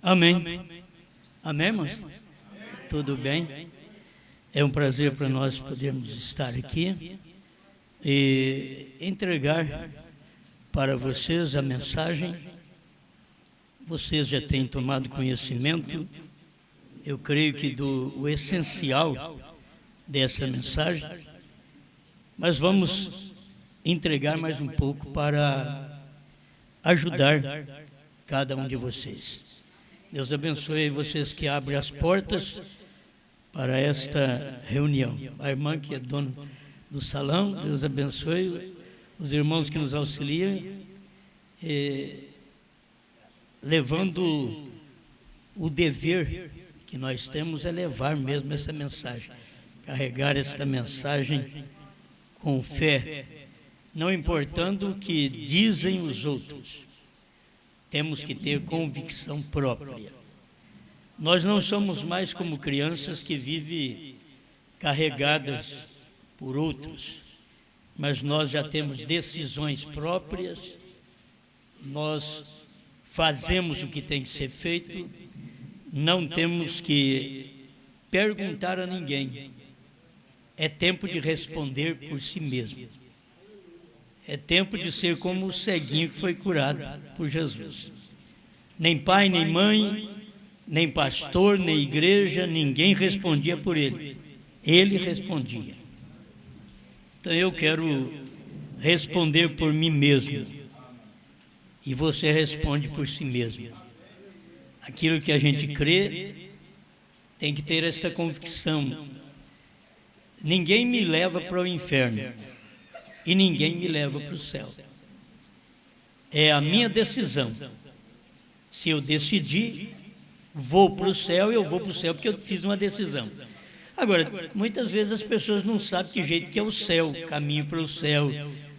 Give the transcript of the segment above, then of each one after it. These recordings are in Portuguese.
Amém. Amém, irmãos? Tudo bem? É um prazer para nós podermos estar aqui e entregar para vocês a mensagem. Vocês já têm tomado conhecimento, eu creio que do essencial dessa mensagem, mas vamos entregar mais um pouco para ajudar cada um de vocês. Deus abençoe vocês que abrem as portas para esta reunião. A irmã que é dona do salão, Deus abençoe os irmãos que nos auxiliam, levando o dever que nós temos é levar mesmo essa mensagem, carregar esta mensagem com fé, não importando o que dizem os outros. Temos que ter convicção própria. Nós não somos mais como crianças que vivem carregadas por outros, mas nós já temos decisões próprias, nós fazemos o que tem que ser feito, não temos que perguntar a ninguém. É tempo de responder por si mesmo. É tempo de ser como o ceguinho que foi curado por Jesus. Nem pai, nem mãe, nem pastor, nem igreja, ninguém respondia por ele. Ele respondia. Então eu quero responder por mim mesmo. E você responde por si mesmo. Aquilo que a gente crê, tem que ter esta convicção. Ninguém me leva para o inferno. E ninguém me leva para o céu. É a minha decisão. Se eu decidir, vou para o céu, eu vou para o céu porque eu fiz uma decisão. Agora, muitas vezes as pessoas não sabem que jeito que é o céu, caminho para o céu.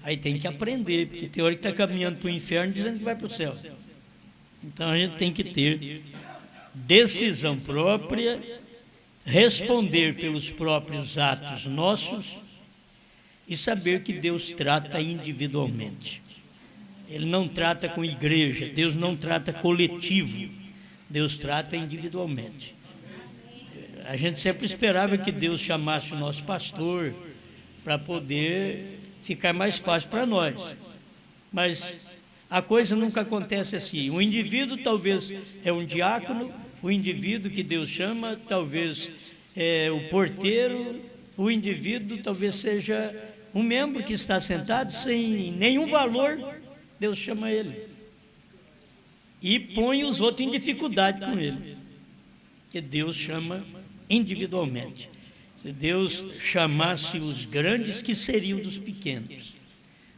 Aí tem que aprender, porque tem hora que está caminhando para o inferno dizendo que vai para o céu. Então a gente tem que ter decisão própria, responder pelos próprios atos nossos, e saber que Deus trata individualmente. Ele não trata com igreja, Deus não trata coletivo, Deus trata individualmente. A gente sempre esperava que Deus chamasse o nosso pastor para poder ficar mais fácil para nós. Mas a coisa nunca acontece assim. O indivíduo talvez é um diácono, o indivíduo que Deus chama talvez é o porteiro, o indivíduo talvez seja um membro que está sentado sem nenhum valor, Deus chama ele. E põe os outros em dificuldade com ele. Porque Deus chama individualmente. Se Deus chamasse os grandes, que seriam dos pequenos.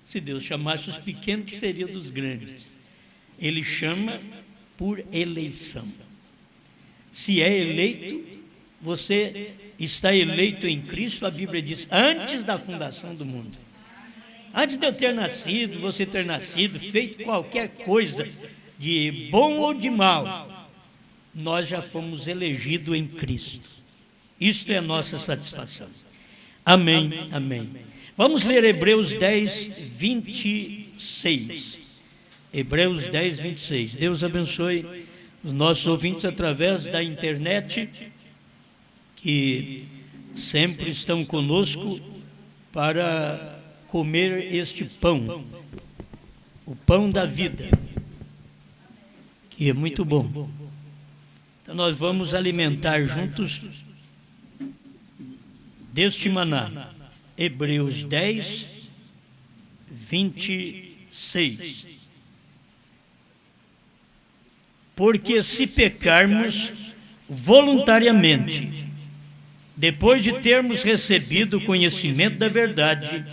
Se Deus chamasse os pequenos, que seriam dos grandes. Ele chama por eleição. Se é eleito, você está eleito em Cristo, a Bíblia diz, antes da fundação do mundo. Antes de eu ter nascido, você ter nascido, feito qualquer coisa de bom ou de mal, nós já fomos elegidos em Cristo. Isto é a nossa satisfação. Amém, amém. Vamos ler Hebreus 10, 26. Hebreus 10, 26. Deus abençoe os nossos ouvintes através da internet, que sempre estão conosco para comer este pão, o pão da vida, que é muito bom. Então nós vamos alimentar juntos deste maná. Hebreus 10, 26. Porque se pecarmos voluntariamente, depois de termos recebido o conhecimento da verdade,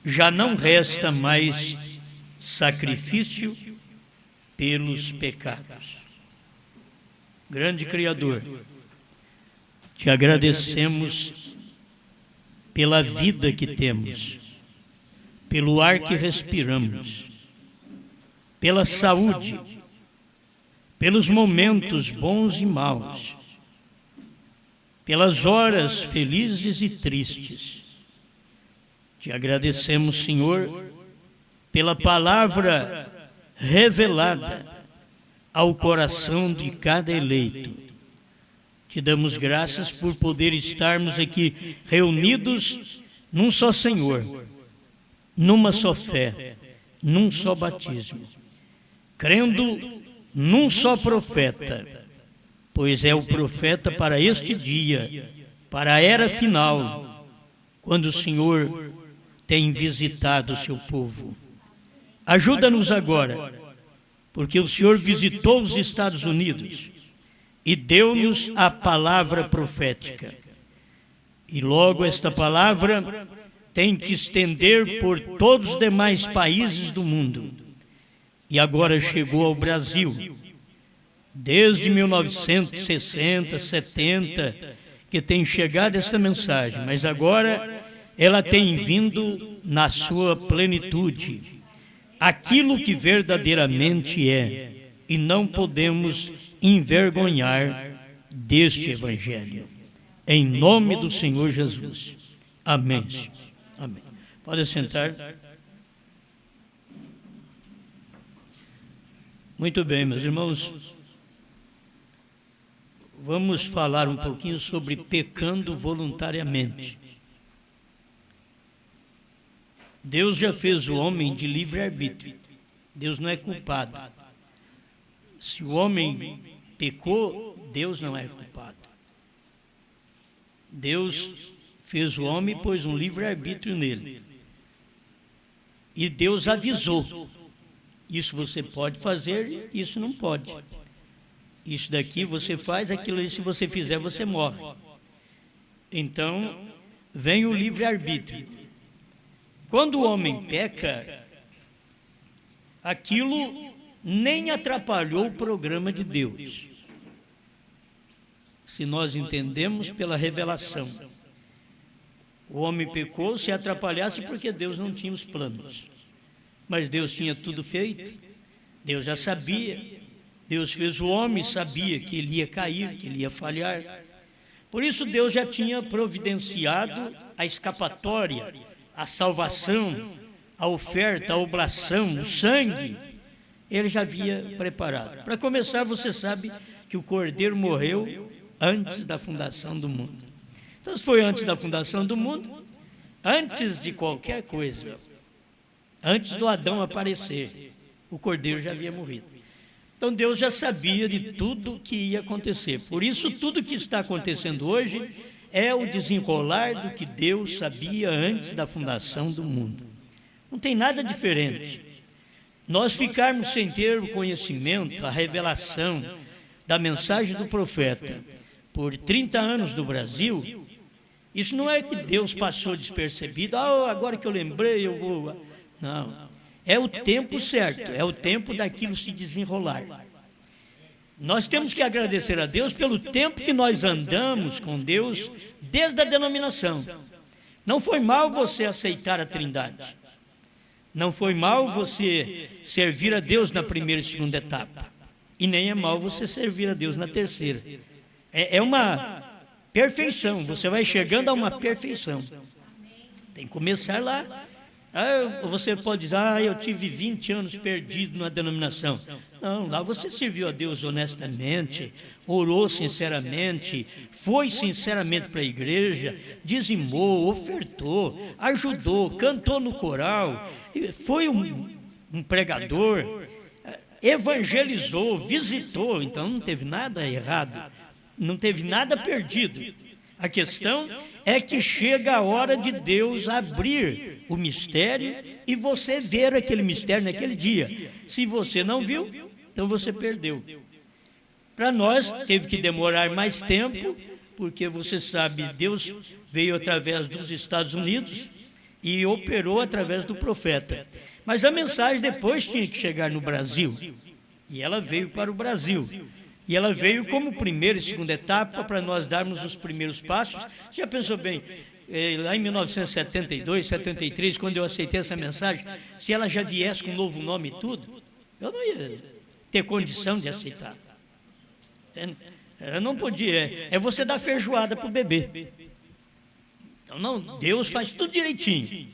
já não resta mais sacrifício pelos pecados. Grande Criador, te agradecemos pela vida que temos, pelo ar que respiramos, pela saúde, pelos momentos bons e maus, pelas horas felizes e tristes. Te agradecemos, Senhor, pela palavra revelada, ao coração de cada eleito. Te damos graças por poder estarmos aqui reunidos num só Senhor, numa só fé, num só batismo, crendo num só profeta, pois é o profeta para este dia, para a era final, quando o Senhor tem visitado o seu povo. Ajuda-nos agora, porque o Senhor visitou os Estados Unidos e deu-nos a palavra profética. E logo esta palavra tem que estender por todos os demais países do mundo. E agora chegou ao Brasil. Desde 1960, 70, que tem chegado esta mensagem, mas agora ela tem vindo na sua plenitude. Aquilo que verdadeiramente é, e não podemos envergonhar deste Evangelho. Em nome do Senhor Jesus. Amém. Amém. Pode sentar. Muito bem, meus irmãos. Vamos falar um pouquinho sobre pecando voluntariamente. Deus já fez o homem de livre-arbítrio. Deus não é culpado. Se o homem pecou, Deus não é culpado. Deus fez o homem e pôs um livre-arbítrio nele. E Deus avisou. Isso você pode fazer, isso não pode. Isso daqui você faz, aquilo ali se você fizer você morre. Então, vem o livre-arbítrio. Quando o homem peca, aquilo nem atrapalhou o programa de Deus. Se nós entendemos pela revelação. O homem pecou, se atrapalhasse porque Deus não tinha os planos. Mas Deus tinha tudo feito. Deus já sabia. Deus fez o homem, sabia que ele ia cair, que ele ia falhar. Por isso Deus já tinha providenciado a escapatória, a salvação, a oferta, a oblação, o sangue. Ele já havia preparado. Para começar, você sabe que o Cordeiro morreu antes da fundação do mundo. Então, se foi antes da fundação do mundo, antes de qualquer coisa, antes do Adão aparecer, o Cordeiro já havia morrido. Então, Deus já sabia de tudo que ia acontecer. Por isso, tudo que está acontecendo hoje é o desenrolar do que Deus sabia antes da fundação do mundo. Não tem nada diferente. Nós ficarmos sem ter o conhecimento, a revelação da mensagem do profeta por 30 anos do Brasil, isso não é que Deus passou despercebido, agora que eu lembrei eu vou... Não, é o tempo certo, é o tempo daquilo se desenrolar. Nós temos que agradecer a Deus pelo tempo que nós andamos com Deus desde a denominação. Não foi mal você aceitar a Trindade. Não foi mal você servir a Deus na primeira e segunda etapa. E nem é mal você servir a Deus na terceira. É uma perfeição, você vai chegando a uma perfeição. Tem que começar lá. Você pode dizer, eu tive 20 anos perdido na denominação. Não, lá você serviu a Deus honestamente, orou sinceramente, foi sinceramente para a igreja, dizimou, ofertou, ajudou, cantou no coral, foi um pregador, evangelizou, visitou, então não teve nada errado, não teve nada perdido. A questão é que chega a hora de Deus abrir o mistério e você ver aquele mistério naquele dia. Se você não viu, então você perdeu. Para nós, teve que demorar mais tempo, porque você sabe, Deus veio através dos Estados Unidos e operou através do profeta. Mas a mensagem depois tinha que chegar no Brasil, e ela veio para o Brasil. E ela veio como primeira e segunda etapa para nós darmos os primeiros passos. Já pensou bem, lá em 1972, 73, quando eu aceitei essa mensagem, se ela já viesse com um novo nome e tudo, eu não ia ter condição de aceitar. Eu não podia, é você dar feijoada para o bebê. Então não, Deus faz tudo direitinho.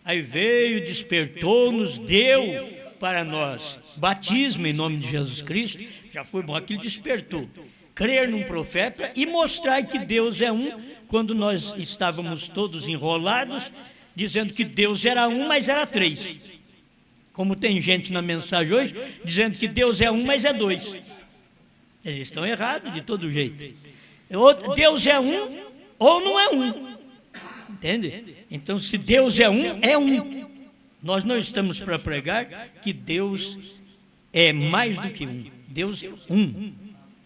Aí veio, despertou, nos deu para nós batismo em nome de Jesus Cristo, já foi bom, aquilo despertou. Crer num profeta e mostrar que Deus é um, quando nós estávamos todos enrolados, dizendo que Deus era um, mas era três. Como tem gente na mensagem hoje, dizendo que Deus é um, mas é dois. Eles estão errados de todo jeito. Deus é um ou não é um. Entende? Então, se Deus é um, é um. Nós não estamos para pregar que Deus é mais do que um. Deus é um.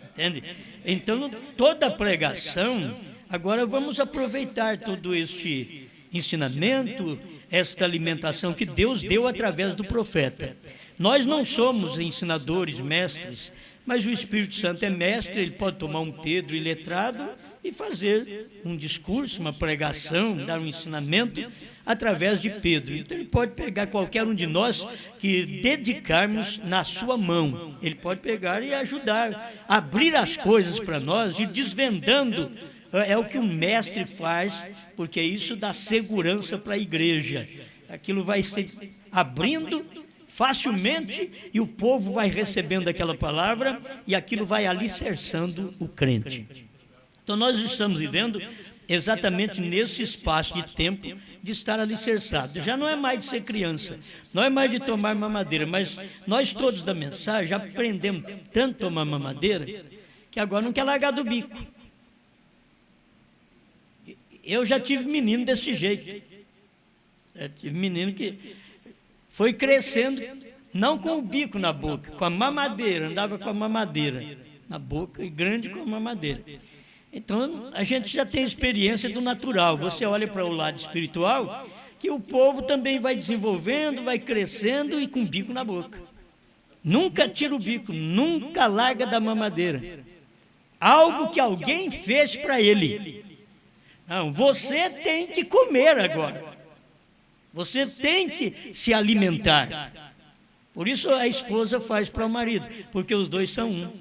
Entende? Então, toda pregação, agora vamos aproveitar todo este ensinamento, esta alimentação que Deus deu através do profeta. Nós não somos ensinadores, mestres, mas o Espírito Santo é mestre, ele pode tomar um Pedro iletrado e fazer um discurso, uma pregação, dar um ensinamento através de Pedro. Então ele pode pegar qualquer um de nós que dedicarmos na sua mão. Ele pode pegar e ajudar, abrir as coisas para nós e desvendando. É o que o mestre faz, porque isso dá segurança para a igreja. Aquilo vai ser abrindo facilmente e o povo vai recebendo aquela palavra e aquilo vai alicerçando o crente. Então nós estamos vivendo exatamente nesse espaço de tempo de estar alicerçado. Já não é mais de ser criança, não é mais de tomar mamadeira, mas nós todos da mensagem já aprendemos tanto a tomar mamadeira que agora não quer largar do bico. Eu já tive menino desse jeito. Eu tive menino que foi crescendo, não com o bico na boca, com a mamadeira, andava com a mamadeira na boca e grande com a mamadeira. Então, a gente já tem experiência do natural. Você olha para o lado espiritual, que o povo também vai desenvolvendo, vai crescendo e com o bico na boca. Nunca tira o bico, nunca larga da mamadeira. Algo que alguém fez para ele. Não, você tem que comer agora. Você tem que se alimentar. Por isso a esposa faz para o marido, porque os dois são um.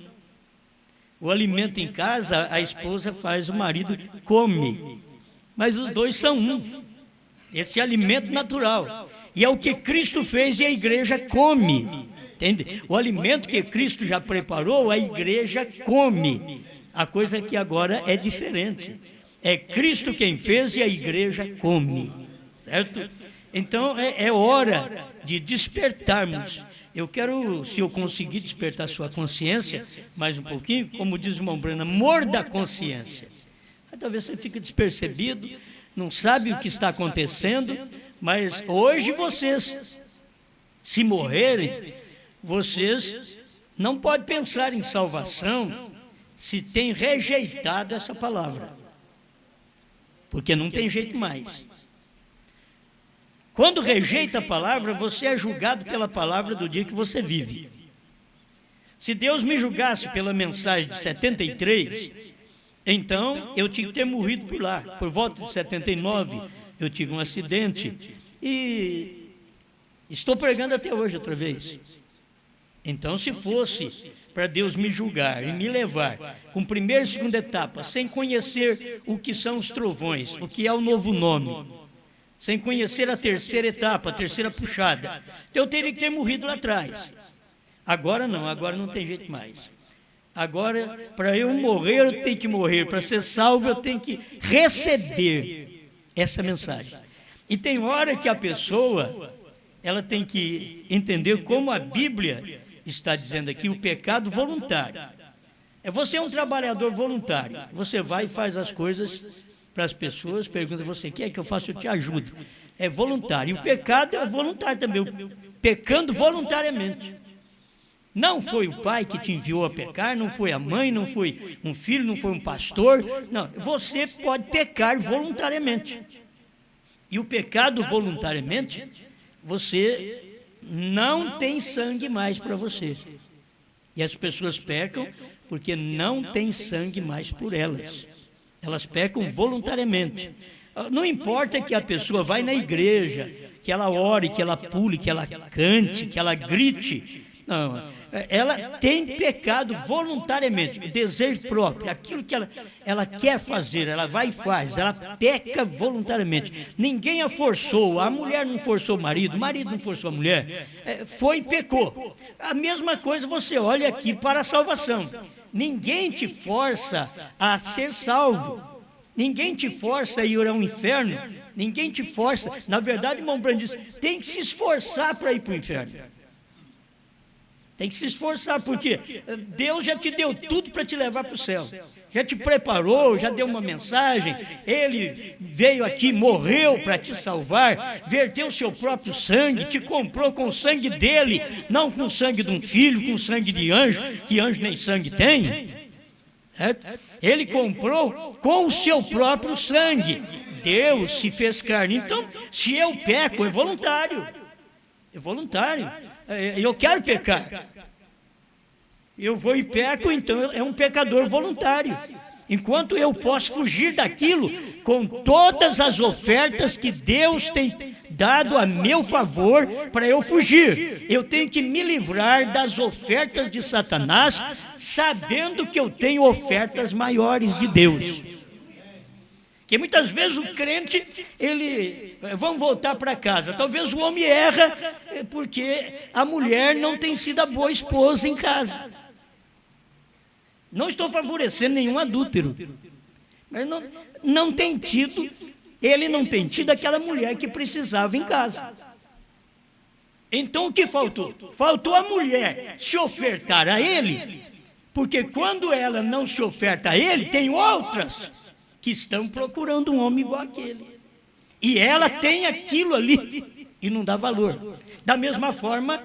O alimento em casa, a esposa faz, o marido come. Mas os dois são um. Esse alimento natural. E é o que Cristo fez e a igreja come. Entende? O alimento que Cristo já preparou, a igreja come. A coisa que agora é diferente. É Cristo quem fez e a igreja come. Certo? Então é hora de despertarmos. Eu quero, se eu conseguir despertar sua consciência, mais um pouquinho, como diz o irmão Brana, morda a consciência. Aí, talvez você fique despercebido, não sabe o que está acontecendo, mas hoje vocês, se morrerem, vocês não podem pensar em salvação se têm rejeitado essa palavra, porque não tem jeito mais. Quando rejeita a palavra, você é julgado pela palavra do dia que você vive. Se Deus me julgasse pela mensagem de 73, então eu tinha que ter morrido por lá. Por volta de 79, eu tive um acidente e estou pregando até hoje outra vez. Então, se fosse para Deus me julgar e me levar com primeira e segunda etapa, sem conhecer o que são os trovões, o que é o novo nome, sem conhecer a terceira etapa, a terceira puxada, eu teria que ter morrido lá atrás. Agora não tem jeito mais. Agora, para eu morrer, eu tenho que morrer. Para ser salvo, eu tenho que receber essa mensagem. E tem hora que a pessoa, ela tem que entender como a Bíblia está dizendo aqui, o pecado voluntário. Você é um trabalhador voluntário. Você vai e faz as coisas para as pessoas, pergunta, você quer que eu faça? Eu te ajudo. É voluntário. E o pecado é voluntário também, pecando voluntariamente. Não foi o pai que te enviou a pecar, não foi a mãe, não foi um filho, não foi um pastor. Não, você pode pecar voluntariamente. E o pecado voluntariamente, você não tem sangue mais para você. E as pessoas pecam porque não tem sangue mais por elas. Elas pecam voluntariamente. Não importa que a pessoa vá na igreja, que ela ore, que ela pule, que ela cante, que ela grite, Não, ela tem pecado voluntariamente, o desejo próprio, aquilo que ela quer fazer, ela vai e faz, ela peca voluntariamente. Ninguém a forçou, a mulher não forçou o marido não forçou a mulher, foi e pecou. A mesma coisa você olha aqui para a salvação. Ninguém te força a ser salvo, ninguém te força a ir ao inferno, ninguém te força. Na verdade, irmão Brando diz, tem que se esforçar para ir para o inferno. Tem que se esforçar, porque Deus já te deu tudo para te levar para o céu. Já te preparou, já deu uma mensagem. Ele veio aqui, morreu para te salvar, verteu o seu próprio sangue, te comprou com o sangue dele, não com o sangue de um filho, com o sangue de anjo, que anjo nem sangue tem. Certo? Ele comprou com o seu próprio sangue. Deus se fez carne. Então, se eu peco, é voluntário. É voluntário. Eu quero pecar. Eu vou e peco, então é um pecador voluntário. Enquanto eu posso fugir daquilo com todas as ofertas que Deus tem dado a meu favor para eu fugir, eu tenho que me livrar das ofertas de Satanás, sabendo que eu tenho ofertas maiores de Deus. Porque muitas vezes o crente, vamos voltar para casa, talvez o homem erra porque a mulher não tem sido a boa esposa em casa. Não estou favorecendo nenhum adúltero, mas não tem tido, ele não tem tido aquela mulher que precisava em casa. Então o que faltou? Faltou a mulher se ofertar a ele, porque quando ela não se oferta a ele, tem outras que estão procurando um homem igual aquele. E ela tem aquilo ali e não dá valor. Da mesma forma,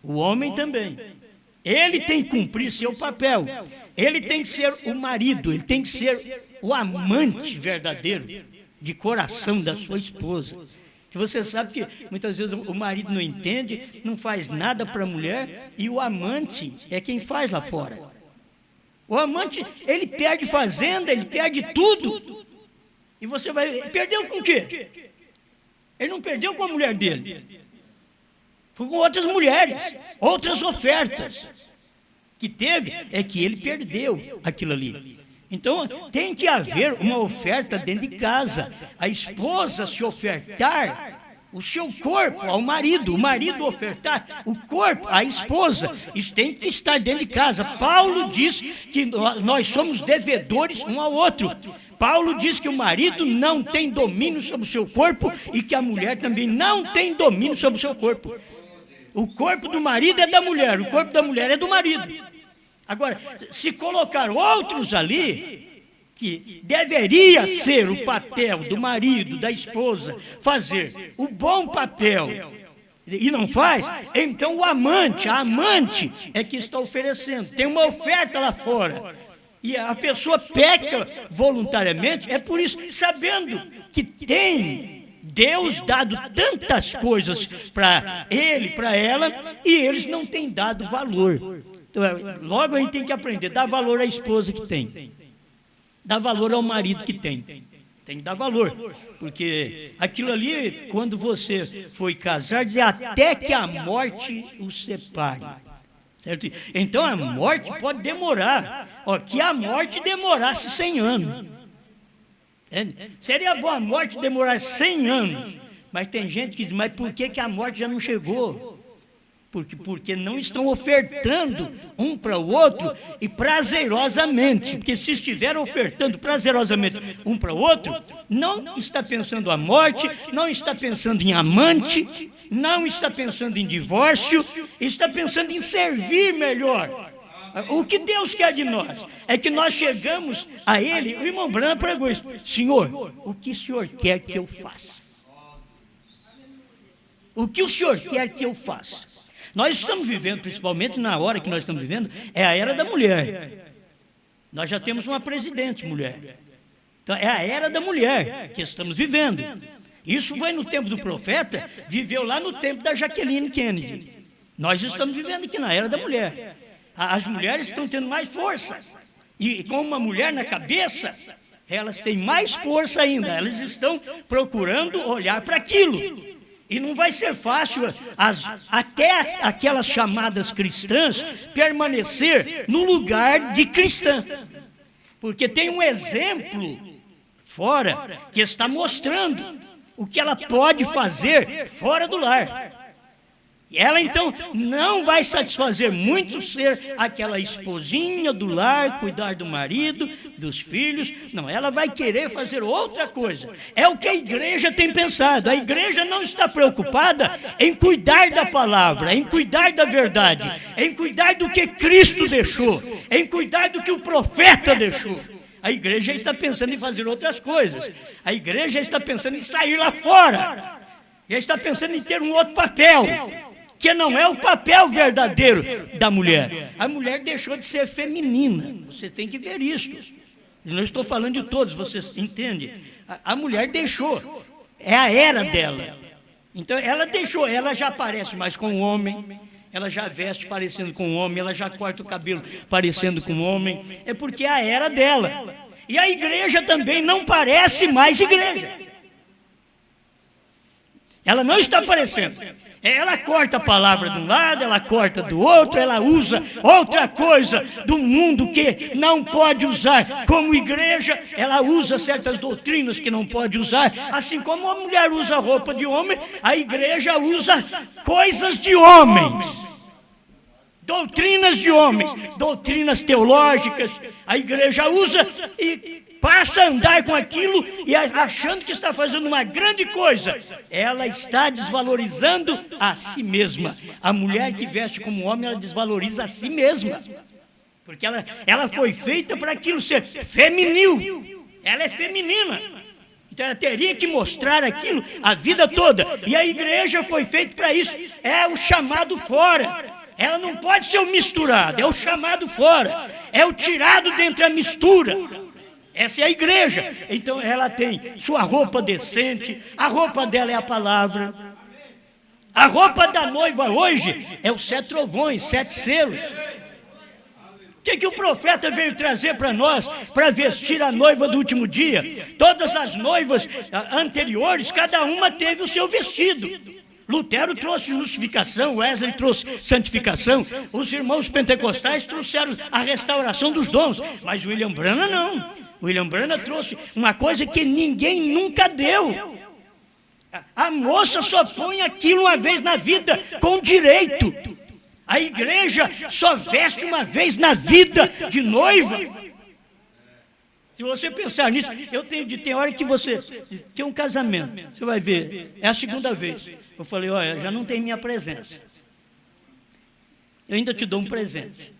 o homem também. Ele tem que cumprir seu papel. Ele tem que ser o marido, ele tem que ser o amante verdadeiro, de coração da sua esposa. E você sabe que muitas vezes o marido não entende, não faz nada para a mulher, e o amante é quem faz lá fora. O amante, ele perde fazenda, ele perde tudo. E você vai... Perdeu com o quê? Ele não perdeu com a mulher dele. Foi com outras mulheres, outras ofertas. Que teve, é que ele perdeu aquilo ali. Então, tem que haver uma oferta dentro de casa. A esposa se ofertar o seu corpo ao marido, o marido ofertar o corpo à esposa. Isso tem que estar dentro de casa. Paulo diz que nós somos devedores um ao outro. Paulo diz que o marido não tem domínio sobre o seu corpo e que a mulher também não tem domínio sobre o seu corpo. O corpo do marido é da mulher, o corpo da mulher é do marido. Agora, se colocar outros ali, que deveria ser o papel do marido, da esposa, fazer o bom papel, e não faz, então o amante, a amante é que está oferecendo. Tem uma oferta lá fora. E a pessoa peca voluntariamente, é por isso, sabendo que tem Deus dado tantas coisas para ele, para ela, e eles não têm dado valor. Então, logo a gente tem que aprender, dar valor à esposa que tem, dar valor ao marido que tem que dar valor, porque aquilo ali, quando você foi casar, diz até que a morte os separe. Certo? Então a morte pode demorar, que a morte demorasse 100 anos. Seria bom a morte demorar 100 anos, mas tem gente que diz, mas por que a morte já não chegou? Porque não estão ofertando um para o outro e prazerosamente, porque se estiver ofertando prazerosamente um para o outro, não está pensando a morte, não está pensando em amante, não está pensando em divórcio, está pensando em servir melhor. O que Deus quer de nós é que nós chegamos a Ele. O irmão Branham pregou isso: Senhor, o que o Senhor quer que eu faça? O que o Senhor quer que eu faça? Nós estamos vivendo, principalmente na hora que nós estamos vivendo, é a era da mulher. Nós já temos uma presidente mulher. Então é a era da mulher que estamos vivendo. Isso foi no tempo do profeta, viveu lá no tempo da Jacqueline Kennedy. Nós estamos vivendo aqui na era da mulher. As mulheres estão tendo mais força. E com uma mulher na cabeça, elas têm mais força ainda. Elas estão procurando olhar para aquilo. E não vai ser fácil até aquelas chamadas cristãs permanecer no lugar de cristã. Porque tem um exemplo fora que está mostrando o que ela pode fazer fora do lar. E ela então não vai satisfazer muito ser aquela esposinha do lar, cuidar do marido, dos filhos. Não, ela vai querer fazer outra coisa. É o que a igreja tem pensado. A igreja não está preocupada em cuidar da palavra, em cuidar da verdade, em cuidar do que Cristo deixou, em cuidar do que o profeta deixou. A igreja está pensando em fazer outras coisas. A igreja está pensando em sair lá fora. Já está pensando em ter um outro papel, que não é o papel verdadeiro da mulher. A mulher deixou de ser feminina. Você tem que ver isso. Eu não estou falando de todos, vocês entendem? A mulher deixou. É a era dela. Então ela deixou, ela já parece mais com o homem, ela já veste parecendo com o homem, ela já corta o cabelo parecendo com o homem. É porque é a era dela. E a igreja também não parece mais igreja. Ela não está parecendo. Ela corta a palavra de um lado, ela corta do outro, ela usa outra coisa do mundo que não pode usar. Como igreja, ela usa certas doutrinas que não pode usar. Assim como a mulher usa roupa de homem, a igreja usa coisas de homens. Doutrinas de homens, doutrinas teológicas. A igreja usa e passa a andar com aquilo e achando que está fazendo uma grande coisa. Ela está desvalorizando a si mesma. A mulher que veste como homem, ela desvaloriza a si mesma. Porque ela foi feita para aquilo ser feminil. Ela é feminina. Então ela teria que mostrar aquilo a vida toda. E a igreja foi feita para isso. É o chamado fora. Ela não pode ser o misturado, é o chamado fora. É o tirado dentre a mistura. Essa é a igreja. Então ela tem sua roupa decente, a roupa dela é a palavra. A roupa da noiva hoje é os 7 trovões, 7 selos. O que o profeta veio trazer para nós, para vestir a noiva do último dia? Todas as noivas anteriores, cada uma teve o seu vestido. Lutero trouxe justificação, Wesley trouxe santificação, os irmãos pentecostais trouxeram a restauração dos dons, mas William Branham não. William Branham trouxe uma coisa que ninguém nunca deu. A moça só põe aquilo uma vez na vida, com direito. A igreja só veste uma vez na vida de noiva. Se você pensar nisso, tem hora que você tem um casamento, você vai ver, é a segunda vez. Eu falei, olha, já não tem minha presença. Eu ainda te dou um presente.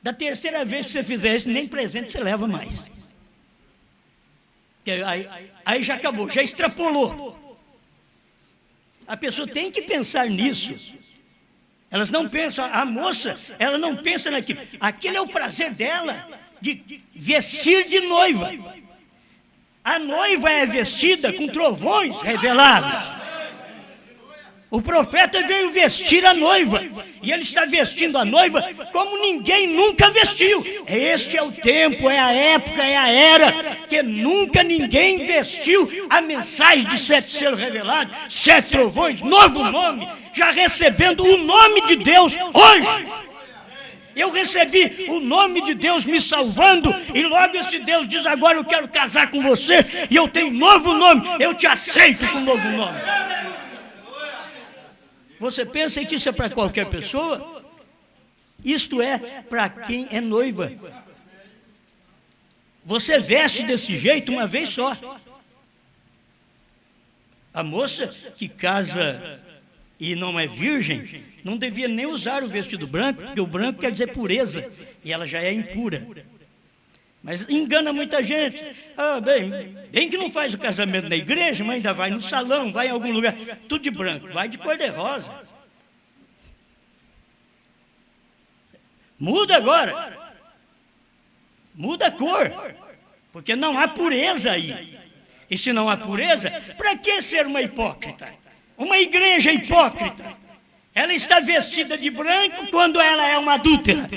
Da terceira vez que você fizer isso, nem presente você leva mais. Aí já acabou, já extrapolou. A pessoa tem que pensar nisso. Elas não pensam, a moça, ela não pensa naquilo. Aquele é o prazer dela, de vestir de noiva. A noiva é vestida com trovões revelados. O profeta veio vestir a noiva, e ele está vestindo a noiva como ninguém nunca vestiu. Este é o tempo, é a época, é a era que nunca ninguém vestiu a mensagem de 7 selos revelados, 7 trovões, novo nome, já recebendo o nome de Deus hoje. Eu recebi o nome de Deus me salvando, e logo esse Deus diz, agora eu quero casar com você, e eu tenho novo nome, eu te aceito com novo nome. Você pensa que isso é para qualquer pessoa? Isto é para quem é noiva. Você veste desse jeito uma vez só. A moça que casa e não é virgem, não devia nem usar o vestido branco, porque o branco quer dizer pureza, e ela já é impura. Mas engana muita gente. Bem que não faz o casamento na igreja, mas ainda vai no salão, vai em algum lugar, tudo de branco, vai de cor-de-rosa. Muda agora. Muda a cor, porque não há pureza aí. E se não há pureza, para que ser uma hipócrita? Uma igreja hipócrita. Ela está vestida de branco quando ela é uma adúltera.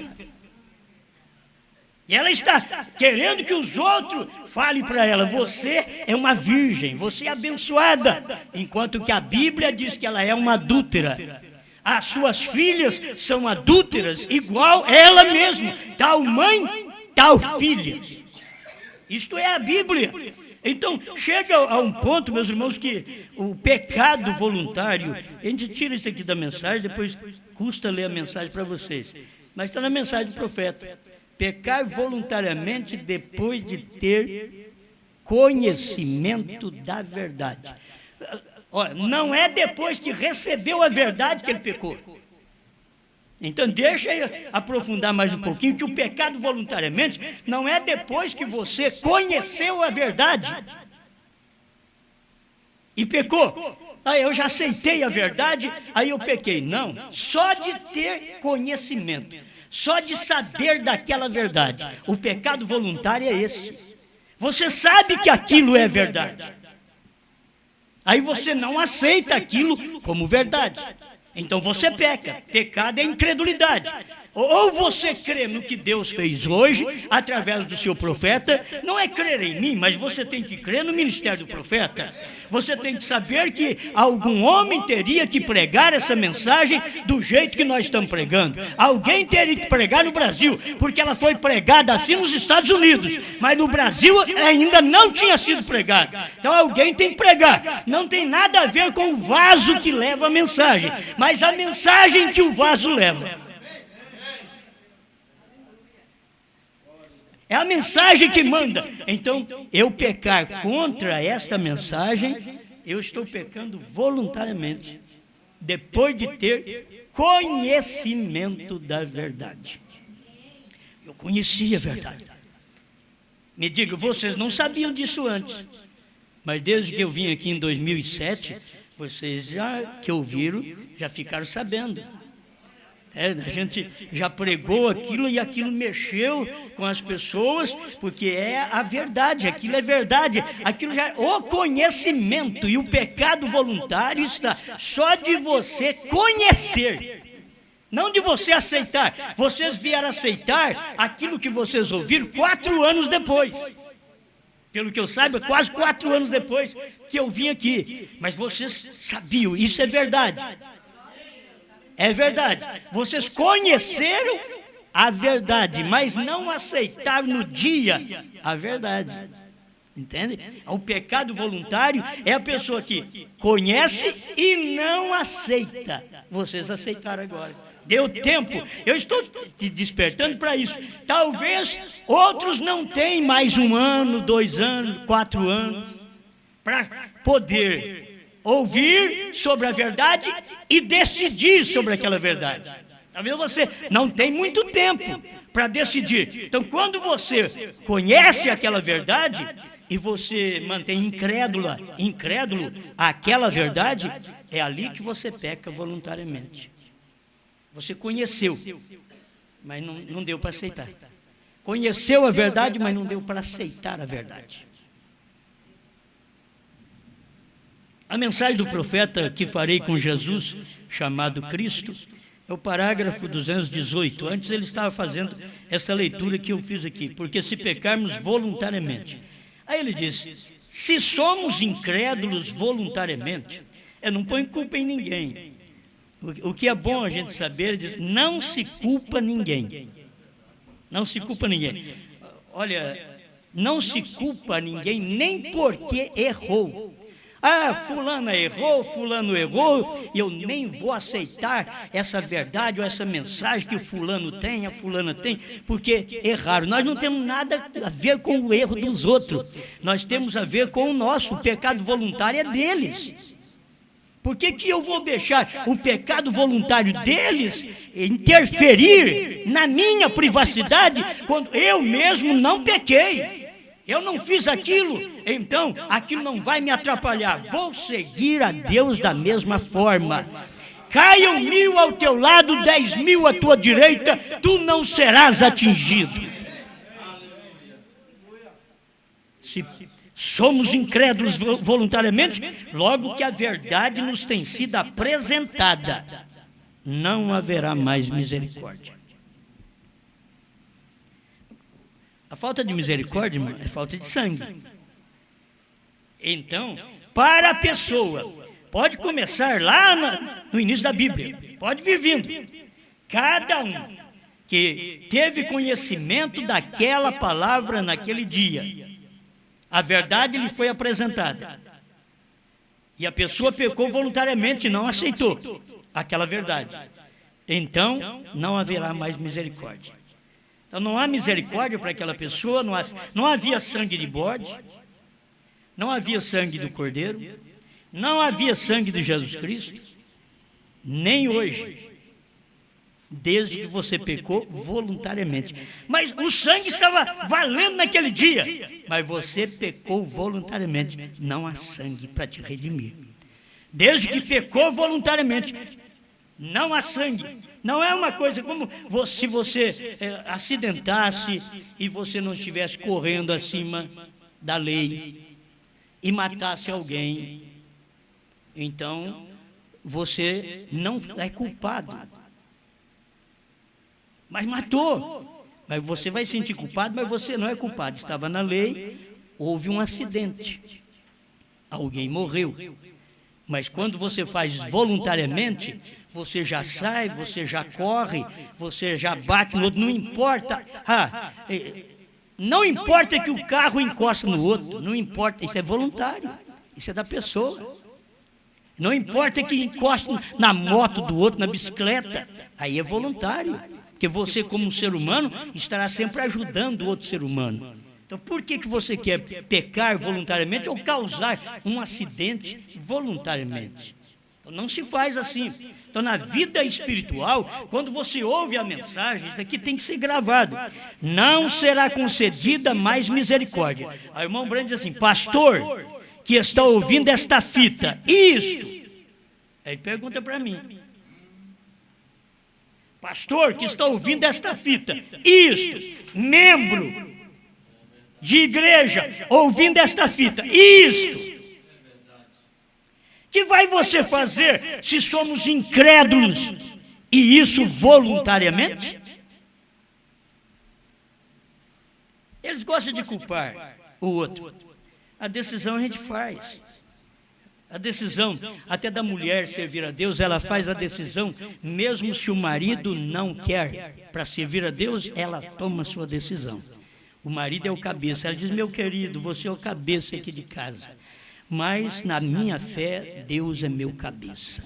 E ela está querendo que os outros falem para ela: você é uma virgem, você é abençoada. Enquanto que a Bíblia diz que ela é uma adúltera. As suas filhas são adúlteras, igual ela mesma. Tal mãe, tal filha. Isto é a Bíblia. Então, chega a um ponto, meus irmãos, que o pecado voluntário, a gente tira isso aqui da mensagem, depois custa ler a mensagem para vocês. Mas está na mensagem do profeta. Pecar voluntariamente depois de ter conhecimento da verdade. Não é depois que recebeu a verdade que ele pecou. Então deixa eu aprofundar mais um pouquinho, que o pecado voluntariamente não é depois que você conheceu a verdade e pecou. Eu já aceitei a verdade, aí eu pequei. Não, só de ter conhecimento, só de saber daquela verdade. O pecado voluntário é esse. Você sabe que aquilo é verdade. Aí você não aceita aquilo como verdade. Então você peca. Pecado é incredulidade. Ou você crê no que Deus fez hoje, através do seu profeta. Não é crer em mim, mas você tem que crer no ministério do profeta. Você tem que saber que algum homem teria que pregar essa mensagem do jeito que nós estamos pregando. Alguém teria que pregar no Brasil, porque ela foi pregada assim nos Estados Unidos, mas no Brasil ainda não tinha sido pregada. Então alguém tem que pregar. Não tem nada a ver com o vaso que leva a mensagem, mas a mensagem que o vaso leva. É a mensagem que manda. Então, eu pecar contra esta mensagem, eu estou pecando voluntariamente, depois de ter conhecimento da verdade. Eu conhecia a verdade. Me diga, vocês não sabiam disso antes, mas desde que eu vim aqui em 2007, vocês que ouviram, já ficaram sabendo. A gente já pregou aquilo e aquilo mexeu com as pessoas, porque é a verdade, aquilo é verdade, aquilo já. O conhecimento e o pecado voluntário está só de você conhecer, não de você aceitar. Vocês vieram aceitar aquilo que vocês ouviram 4 anos depois. Pelo que eu saiba, quase 4 anos depois que eu vim aqui. Mas vocês sabiam, isso é verdade. É verdade. Vocês conheceram a verdade, mas não aceitaram no dia a verdade. Entende? O pecado voluntário é a pessoa que conhece e não aceita. Vocês aceitaram agora. Deu tempo. Eu estou te despertando para isso. Talvez outros não tenham mais 1 ano, 2 anos, 4 anos para poder ouvir sobre a verdade e decidir sobre aquela verdade. Talvez você não tenha muito tempo para decidir. Então, quando você conhece aquela verdade e você mantém incrédulo aquela verdade, é ali que você peca voluntariamente. Você conheceu, mas não deu para aceitar. Conheceu a verdade, mas não deu para aceitar a verdade. A mensagem do profeta que farei com Jesus, chamado Cristo, é o parágrafo 218. Antes ele estava fazendo essa leitura que eu fiz aqui, porque se pecarmos voluntariamente. Aí ele diz, se somos incrédulos voluntariamente, não põe culpa em ninguém. O que é bom a gente saber, diz, não se culpa ninguém. Não se culpa ninguém. Olha, não se culpa ninguém nem porque errou. Fulana errou, fulano errou, e eu nem vou aceitar essa verdade ou essa mensagem que o fulano tem, a fulana tem, porque erraram. Nós não temos nada a ver com o erro dos outros, nós temos a ver com o nosso. O pecado voluntário é deles. Por que eu vou deixar o pecado voluntário deles interferir na minha privacidade quando eu mesmo não pequei? Eu não fiz aquilo, então aquilo não vai me atrapalhar. Vou seguir a Deus da mesma forma. Caiam 1000 ao teu lado, 10.000 à tua direita, tu não serás atingido. Se somos incrédulos voluntariamente, logo que a verdade nos tem sido apresentada, não haverá mais misericórdia. A falta de misericórdia, irmão, é falta de sangue. Então, para a pessoa, pode começar lá no início da Bíblia, pode vir vindo. Cada um que teve conhecimento daquela palavra naquele dia, a verdade lhe foi apresentada. E a pessoa pecou voluntariamente, não aceitou aquela verdade. Então, não haverá mais misericórdia. Então, não há misericórdia para aquela pessoa, não havia sangue de bode, não havia sangue do Cordeiro, não havia sangue de Jesus Cristo, nem hoje, desde que você pecou voluntariamente. Mas o sangue estava valendo naquele dia, mas você pecou voluntariamente, não há sangue para te redimir. Desde que pecou voluntariamente, não há sangue. Não é uma coisa como se você acidentasse e você não estivesse correndo acima da lei e matasse alguém. Então, você não é culpado. Mas matou. Mas você vai sentir culpado, mas você não é culpado. Estava na lei, houve um acidente. Alguém morreu. Mas quando você faz voluntariamente, você já sai, você já corre, você já bate no outro, não importa. Não importa que o carro encosta no outro, não importa, isso é voluntário, isso é da pessoa. Não importa que encoste na moto do outro, na bicicleta, aí é voluntário, porque você como ser humano estará sempre ajudando o outro ser humano. Então por que você quer pecar voluntariamente ou causar um acidente voluntariamente? Então, não se faz assim. Então, na vida espiritual, quando você ouve a mensagem, isso aqui tem que ser gravado. Não será concedida mais misericórdia. Aí o irmão Brando diz assim, pastor, que está ouvindo esta fita, isto. Aí ele pergunta para mim. Pastor, que está ouvindo esta fita, isto. Membro de igreja, ouvindo esta fita, isto. Que vai você fazer se somos incrédulos e isso voluntariamente? Eles gostam de culpar o outro. A decisão a gente faz. A decisão até da mulher servir a Deus, ela faz a decisão, mesmo se o marido não quer para servir a Deus, ela toma a sua decisão. O marido é o cabeça. Ela diz, meu querido, você é o cabeça aqui de casa. Mas na minha fé, Deus é meu cabeça.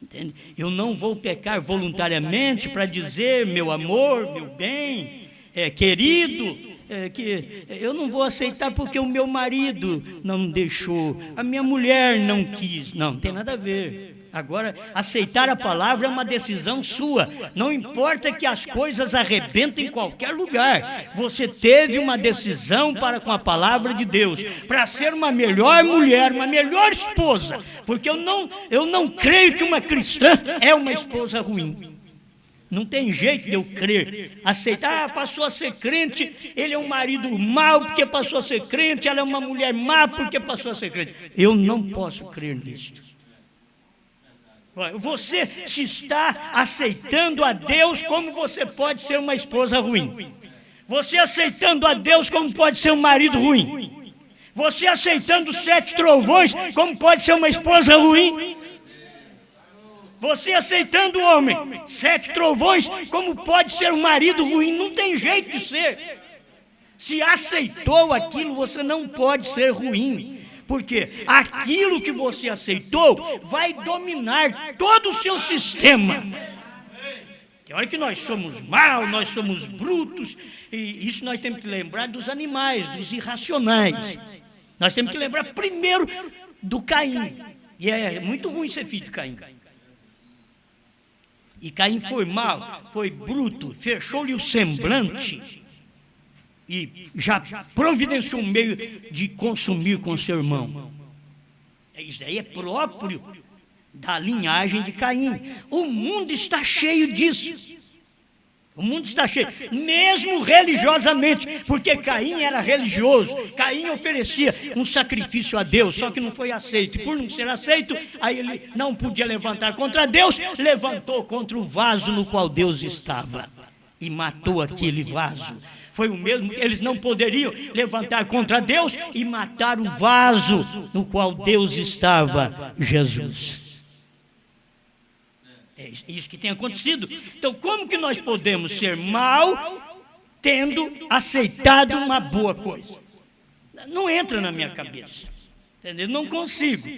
Entende? Eu não vou pecar voluntariamente para dizer, meu amor, meu bem, querido, que eu não vou aceitar porque o meu marido não deixou, a minha mulher não quis. Não tem nada a ver. Agora, aceitar a palavra é uma decisão sua. Não importa que as coisas arrebentem em qualquer lugar. Você teve uma decisão para com a palavra de Deus, para ser uma melhor mulher, uma melhor esposa. Porque eu não creio que uma cristã é uma esposa ruim. Não tem jeito de eu crer. Aceitar, passou a ser crente, ele é um marido mau porque passou a ser crente, ela é uma mulher má porque passou a ser crente. Eu não posso crer nisto. Você se está aceitando a Deus como você pode ser uma esposa ruim. Você aceitando a Deus como pode ser um marido ruim. Você aceitando 7 trovões como pode ser uma esposa ruim. Você aceitando o homem, 7 trovões como pode ser um marido ruim. Não tem jeito de ser. Se aceitou aquilo, você não pode ser ruim. Porque aquilo que você aceitou vai dominar todo o seu sistema. Tem hora que nós somos maus, nós somos brutos, e isso nós temos que lembrar dos animais, dos irracionais. Nós temos que lembrar primeiro do Caim. E é muito ruim ser filho de Caim. E Caim foi mau, foi bruto, fechou-lhe o semblante. E já providenciou um meio de consumir com seu irmão. Isso daí é próprio da linhagem de Caim. O mundo está cheio disso. O mundo está cheio, mesmo religiosamente, porque Caim era religioso. Caim oferecia um sacrifício a Deus, só que não foi aceito. E por não ser aceito, aí ele não podia levantar contra Deus, levantou contra o vaso no qual Deus estava. e matou aquele vaso. Foi o mesmo, eles não poderiam levantar contra Deus e matar o vaso no qual Deus estava, Jesus. É isso que tem acontecido. Então, como que nós podemos ser mal tendo aceitado uma boa coisa? Não entra na minha cabeça, entendeu? Não consigo.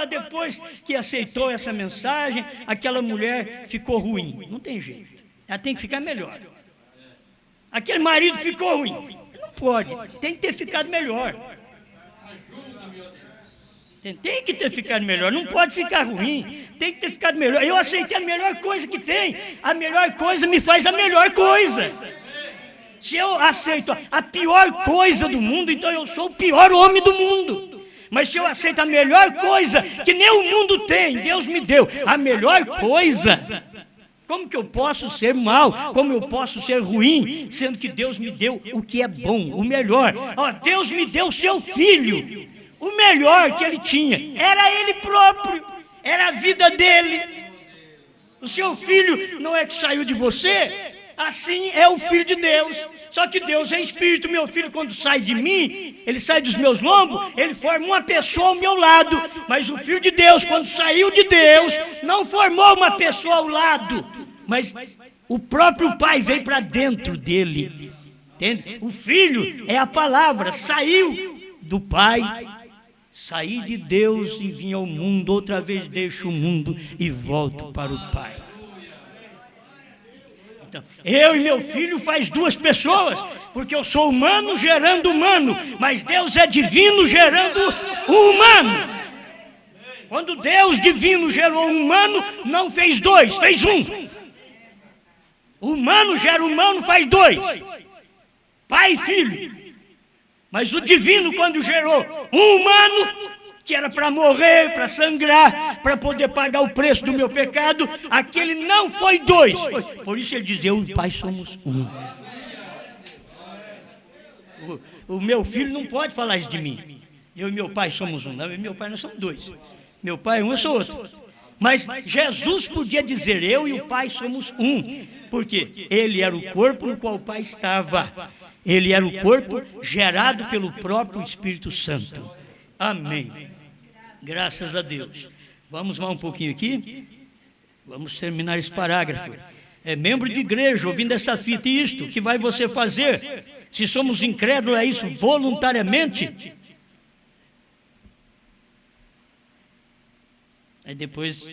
Depois que aceitou essa mensagem, aquela mulher ficou ruim. Não tem jeito, ela tem que ficar melhor. Aquele marido ficou ruim. Não pode, tem que ter ficado melhor. Tem que ter ficado melhor, não pode ficar ruim, tem que ter ficado melhor. Eu aceitei a melhor coisa que tem, a melhor coisa me faz a melhor coisa. Se eu aceito a pior coisa do mundo, então eu sou o pior homem do mundo. Mas se eu aceito a melhor coisa que nem o mundo tem, Deus me deu a melhor coisa, como que eu posso ser mal? Como eu posso ser ruim, sendo que Deus me deu o que é bom, o melhor? Deus me deu o seu filho. O melhor que ele tinha era ele próprio, era a vida dele. O seu filho não é que saiu de você, assim é o Filho de Deus. Só que Deus é Espírito. Meu filho, quando sai de mim, ele sai dos meus lombos, ele forma uma pessoa ao meu lado. Mas o Filho de Deus, quando saiu de Deus, não formou uma pessoa ao lado, mas o próprio Pai veio para dentro dele. Entende? O Filho é a palavra, saiu do Pai. Saí de Deus e vim ao mundo, outra vez deixo o mundo e volto para o Pai. Então, eu e meu filho faz duas pessoas, porque eu sou humano gerando humano, mas Deus é divino gerando um humano. Quando Deus divino gerou um humano, não fez dois, fez um. O humano gera humano, faz dois. Pai e filho. Mas o divino, quando gerou um humano, que era para morrer, para sangrar, para poder pagar o preço do meu pecado, aquele não foi dois. Por isso ele diz, eu e o Pai somos um. O meu filho não pode falar isso de mim. Eu e meu Pai somos um. Não, eu e meu Pai nós somos dois. Meu Pai é um, eu sou outro. Mas Jesus podia dizer, eu e o Pai somos um. Porque ele era o corpo no qual o Pai estava. Ele era o corpo gerado pelo próprio Espírito Santo. Amém. Graças a Deus. Vamos lá um pouquinho aqui. Vamos terminar esse parágrafo. É membro de igreja, ouvindo esta fita, e isto, que vai você fazer? Se somos incrédulos a isso voluntariamente? Aí depois,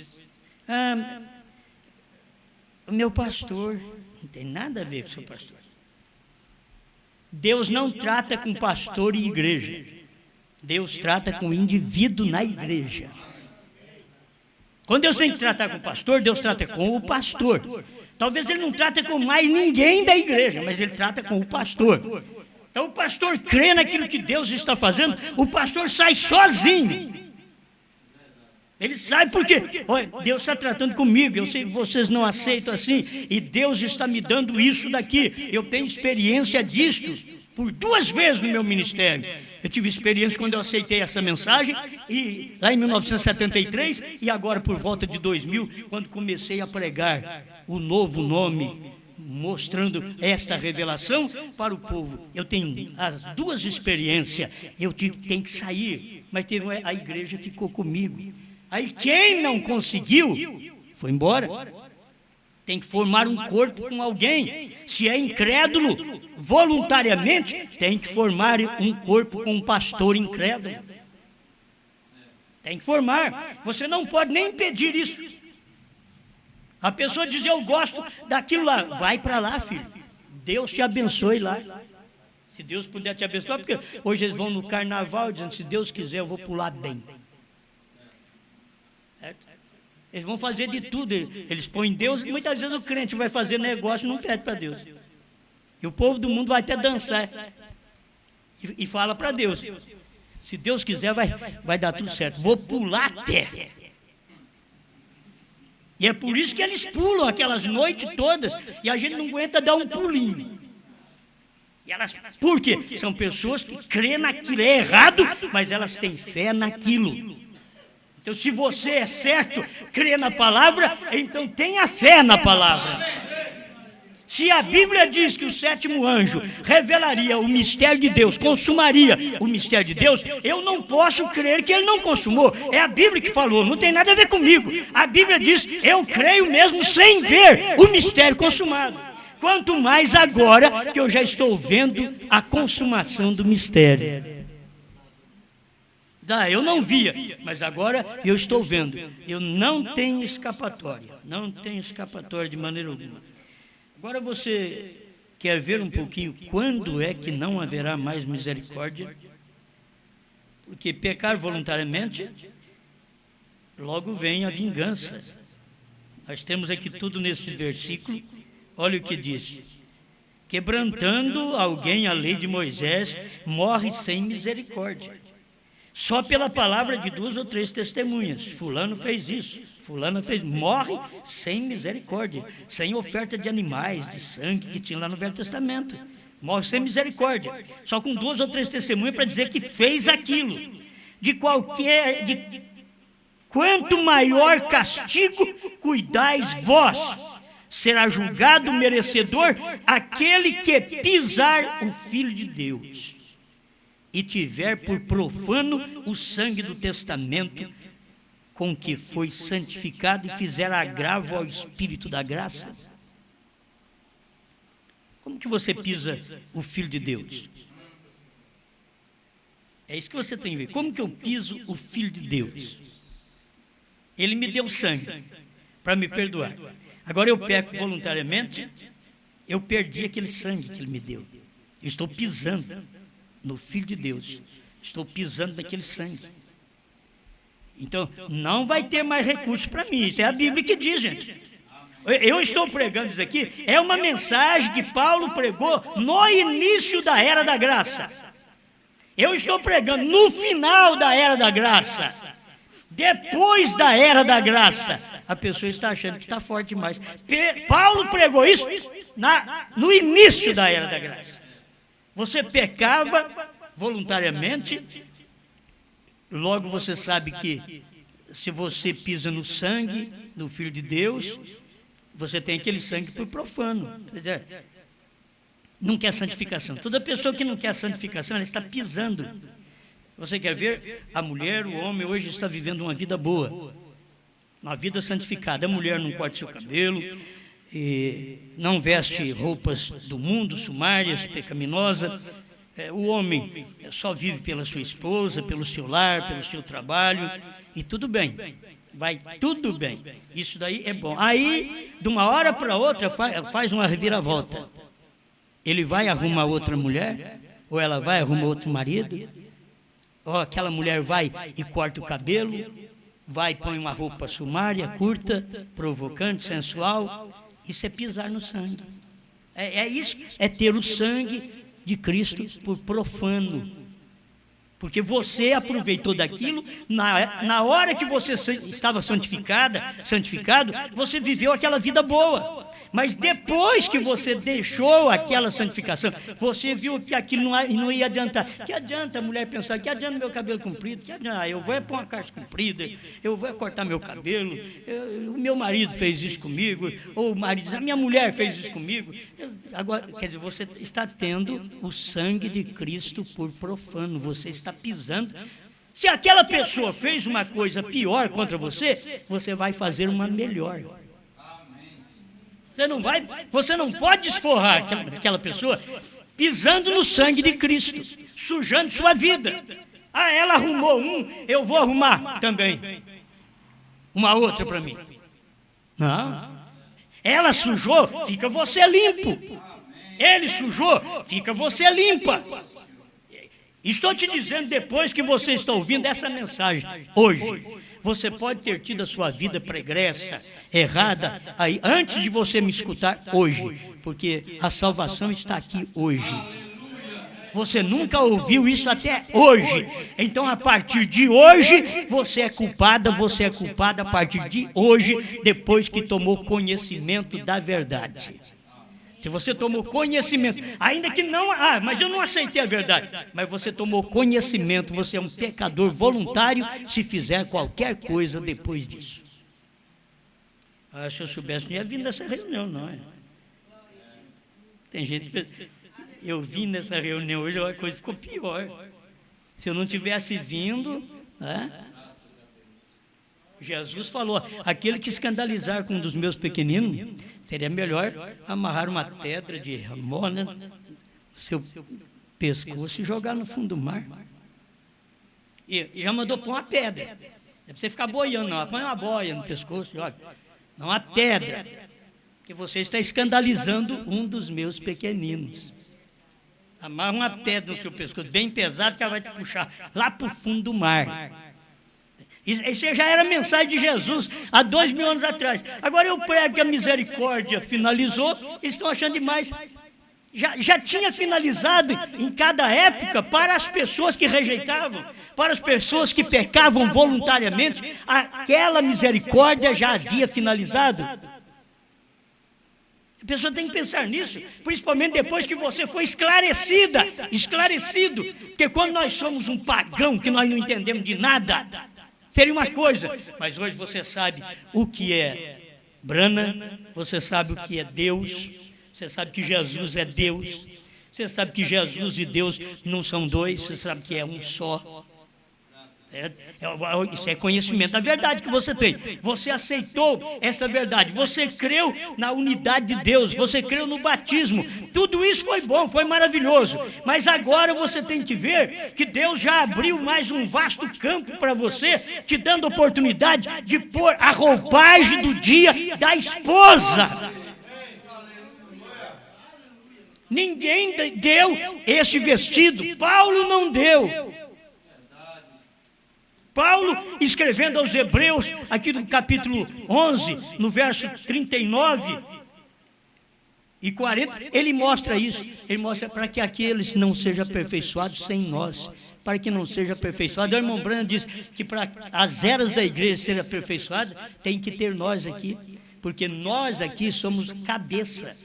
o meu pastor, não tem nada a ver com o seu pastor. Deus não trata com pastor e igreja. Deus trata com o indivíduo na igreja. Quando Deus tem que tratar com o pastor, Deus trata com o pastor. Talvez ele não trate com mais ninguém da igreja, mas ele trata com o pastor. Então o pastor crê naquilo que Deus está fazendo, o pastor sai sozinho. Ele sai porque, olha, Deus está tratando comigo, eu sei que vocês não aceitam assim, e Deus está me dando isso daqui. Eu tenho experiência disto por 2 vezes no meu ministério. Eu tive experiência quando eu aceitei essa mensagem, e lá em 1973, e agora por volta de 2000, quando comecei a pregar o novo nome, mostrando esta revelação para o povo. Eu tenho as 2 experiências, eu tenho que sair, mas a igreja ficou comigo. Aí quem não conseguiu, foi embora. Tem que formar um corpo com alguém. Se é incrédulo, voluntariamente, tem que formar um corpo com um pastor incrédulo. Tem que formar. Você não pode nem impedir isso. A pessoa diz, eu gosto daquilo lá. Vai para lá, filho. Deus te abençoe lá. Se Deus puder te abençoar, porque hoje eles vão no carnaval dizendo, se Deus quiser eu vou pular bem. Eles vão fazer de tudo, eles põem Deus, e muitas vezes o crente vai fazer negócio e não pede para Deus. E o povo do mundo vai até dançar e fala para Deus, se Deus quiser vai dar tudo certo, vou pular até. E é por isso que eles pulam aquelas noites todas, e a gente não aguenta dar um pulinho. Por quê? São pessoas que crêem naquilo, é errado, mas elas têm fé naquilo. Então, se você é certo, crê na palavra, então tenha fé na palavra. Se a Bíblia diz que o sétimo anjo revelaria o mistério de Deus, consumaria o mistério de Deus, eu não posso crer que ele não consumou. É a Bíblia que falou, não tem nada a ver comigo. A Bíblia diz, eu creio mesmo sem ver o mistério consumado. Quanto mais agora que eu já estou vendo a consumação do mistério. Eu não via, mas agora eu estou vendo. Eu não tenho escapatória, não tenho escapatória de maneira alguma. Agora você quer ver um pouquinho quando é que não haverá mais misericórdia? Porque pecar voluntariamente, logo vem a vingança. Nós temos aqui tudo nesse versículo, olha o que diz. Quebrantando alguém a lei de Moisés, morre sem misericórdia. Só pela palavra de 2 ou 3 testemunhas. Fulano fez isso, fulano fez. Morre sem misericórdia, sem oferta de animais, de sangue que tinha lá no Velho Testamento. Morre sem misericórdia. Só com 2 ou 3 testemunhas para dizer que fez aquilo. Quanto maior castigo cuidais vós, será julgado merecedor aquele que pisar o Filho de Deus e tiver por profano o sangue do testamento com que foi santificado e fizer agravo ao Espírito da graça. Como que você pisa o Filho de Deus? É isso que você tem que ver. Como que eu piso o Filho de Deus? Ele me deu sangue para me perdoar. Agora eu peco voluntariamente, eu perdi aquele sangue que ele me deu. Eu estou pisando no Filho de Deus, estou pisando naquele sangue. Então, não vai ter mais recurso para mim. Isso é a Bíblia que diz, gente. Eu estou pregando isso aqui, é uma mensagem que Paulo pregou no início da era da graça. Eu estou pregando no final da era da graça. Depois da era da graça, a pessoa está achando que está forte demais. Paulo pregou isso no início da era da graça. Você pecava voluntariamente, logo você sabe que se você pisa no sangue do Filho de Deus, você tem aquele sangue por profano. Não quer santificação. Toda pessoa que não quer santificação, ela está pisando. Você quer ver? A mulher, o homem hoje está vivendo uma vida boa, uma vida santificada. A mulher não corta seu cabelo, não veste roupas do mundo, sumárias, pecaminosas. O homem só vive pela sua esposa, pelo seu lar, pelo seu trabalho, e tudo bem, vai tudo bem. Isso daí é bom. Aí, de uma hora para outra, faz uma reviravolta. Ele vai arrumar outra mulher, ou ela vai arrumar outro marido, ou aquela mulher vai e corta o cabelo, vai e põe uma roupa sumária, curta, provocante, sensual. Isso é pisar no sangue. É isso, é ter o sangue de Cristo por profano. Porque você aproveitou daquilo, na hora que você estava santificado, você viveu aquela vida boa. Mas depois que você deixou aquela santificação, você viu que aquilo não ia adiantar. Que adianta a mulher pensar, que adianta meu cabelo comprido? Que adianta, eu vou pôr uma calça comprida, eu vou cortar meu cabelo, o meu marido fez isso comigo, ou o marido diz, a minha mulher fez isso comigo. Agora, quer dizer, você está tendo o sangue de Cristo por profano, você está pisando. Se aquela pessoa fez uma coisa pior contra você, você vai fazer uma melhor. Você não pode desforrar aquela pessoa pisando no sangue de Cristo, sujando sua vida. Ela arrumou eu vou arrumar também uma outra para mim. Não. Ela sujou, fica você limpo. Ele sujou, fica você limpa. Estou te dizendo, depois que você está ouvindo essa mensagem hoje, você pode ter tido a sua vida pregressa, errada, aí, antes de você me escutar hoje, porque a salvação está aqui hoje. Você nunca ouviu isso até hoje. Então, a partir de hoje, você é culpada a partir de hoje, depois que tomou conhecimento da verdade. Se você tomou conhecimento, ainda que não, mas eu não aceitei a verdade, mas você tomou conhecimento, você é um pecador voluntário se fizer qualquer coisa depois disso. Se eu soubesse, não ia vir nessa reunião, não é? Tem gente que... Eu vim nessa reunião hoje, a coisa ficou pior. Se eu não tivesse vindo, né? Jesus falou, aquele que escandalizar com um dos meus pequeninos, seria melhor amarrar uma pedra de ramona no seu pescoço e jogar no fundo do mar. E já mandou pôr uma pedra. Não é para você ficar boiando, não. Põe uma boia no pescoço, joga. Não, uma pedra. Porque você está escandalizando um dos meus pequeninos. Amarra uma pedra no seu pescoço, bem pesado, que ela vai te puxar lá para o fundo do mar. Isso já era a mensagem de Jesus há 2000 anos atrás. Agora eu prego que a misericórdia finalizou, eles estão achando demais. Já tinha finalizado em cada época para as pessoas que rejeitavam, para as pessoas que pecavam voluntariamente, aquela misericórdia já havia finalizado. A pessoa tem que pensar nisso, principalmente depois que você foi esclarecido, porque quando nós somos um pagão, que nós não entendemos de nada, seria uma coisa, mas hoje você sabe o que é Brana, você sabe o que é Deus, você sabe que Jesus é Deus, você sabe que Jesus e Deus não são dois, você sabe que é um só. Isso é conhecimento da verdade que você tem. Você aceitou essa verdade, você creu na unidade de Deus, você creu no batismo. Tudo isso foi bom, foi maravilhoso. Mas agora você tem que ver que Deus já abriu mais um vasto campo para você, te dando oportunidade de pôr a roupagem do dia da esposa. Ninguém deu esse vestido, Paulo não deu. Paulo, escrevendo aos Hebreus, aqui no capítulo 11, no verso 39 e 40, ele mostra isso. Ele mostra para que aqueles não sejam aperfeiçoados sem nós, para que não seja aperfeiçoado. O irmão Branham diz que para as eras da igreja serem aperfeiçoadas, tem que ter nós aqui, porque nós aqui somos cabeça.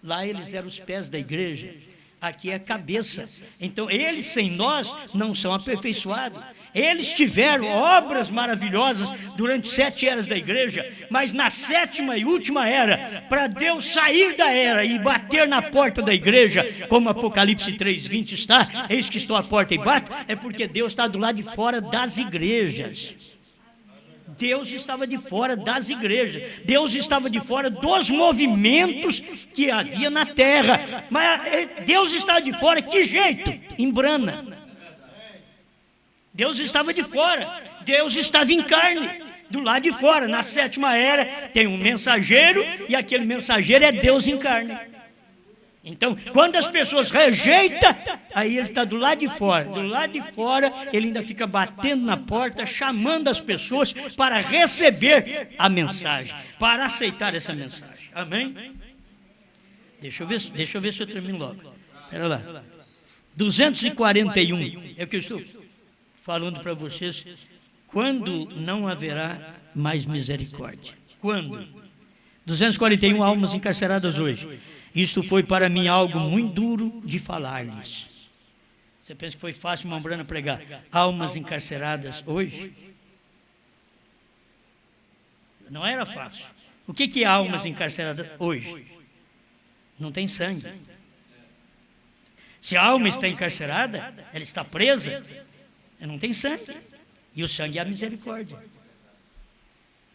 Lá eles eram os pés da igreja, aqui é cabeça. Então eles sem nós não são aperfeiçoados. Eles tiveram obras maravilhosas durante 7 eras da igreja, mas na 7ª e última era, para Deus sair da era e bater na porta da igreja, como Apocalipse 3:20 está, eis que estou à porta e bato, é porque Deus está do lado de fora das igrejas. Deus estava de fora das igrejas, Deus estava de fora dos movimentos que havia na terra, mas Deus estava de fora, que jeito? Em Brana. Deus estava de fora, Deus estava em carne, do lado de fora. Na 7ª era tem um mensageiro, e aquele mensageiro é Deus em carne. Então, quando as pessoas rejeitam, aí ele está do lado de fora. Do lado de fora, ele ainda fica batendo na porta, chamando as pessoas para receber a mensagem, para aceitar essa mensagem. Amém? Deixa eu ver se eu termino logo. Espera lá. 241, é o que eu estou falando para vocês. Quando não haverá mais misericórdia? Quando? 241 almas encarceradas hoje. Isto foi para mim algo muito duro de falar-lhes. Você pensa que foi fácil, irmão Brana, pregar almas encarceradas hoje? Não era fácil. O que é almas encarceradas hoje? Não tem sangue. Se a alma está encarcerada, ela está presa, não tem sangue. E o sangue é a misericórdia.